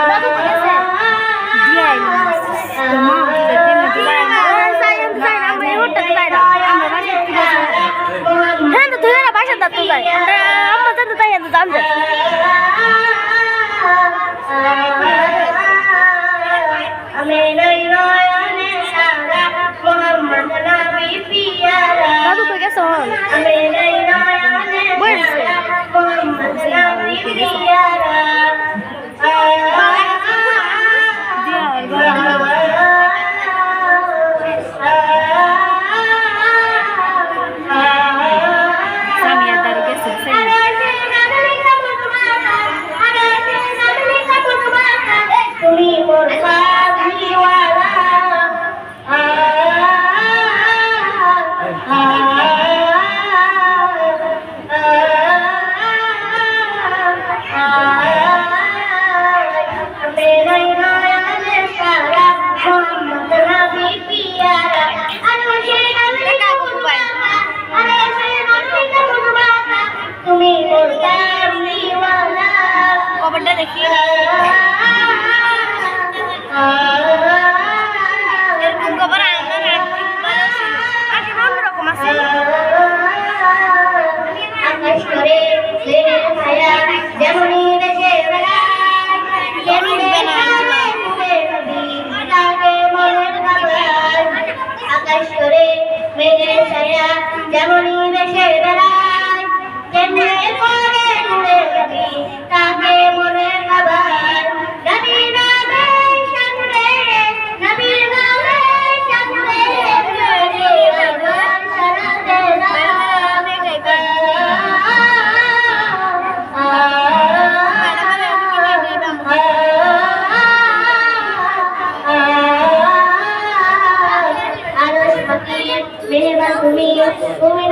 দাদু কই গেছে দিয়ে আইলো তো মা দিন না দিলাই না যাই আমরা এই হোটটা যাই না আমরা বাসা কি গেছে হ্যাঁ তো তুই না বাসা দা তুই যাই আমরা তো তাই জান দে আমি নাই নয়নে সারা মোহাম্মদ নবী পিয়ারা দাদু কই গেছে আমি নাই নয়নে বলছে মোহাম্মদ নবী পিয়ারা দেখি এরকম খবর আমার অন্যরকম আছে আকাশ করে ছায়া যেমনই দেশে আকাশ করে মেঘের ছায়া যেমনই দেশে বেড়ায় যেমনি করে উড়ে যাবি তাকে মনে খাবার নবী নামে সামনে নবীর নামে সামনে সারা দেনা আরশ পাখি মেহমান তুমি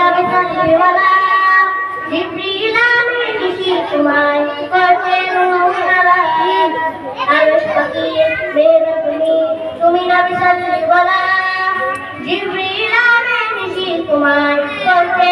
নবী সাল্লাল্লাহু জিবরিল আমিন নিশি তোমায় করতে মুনাজাত আরশ পাখি মেহমান তুমি নবী সাল্লাল্লাহু জিবরিল আমিন নিশি তোমায় করতে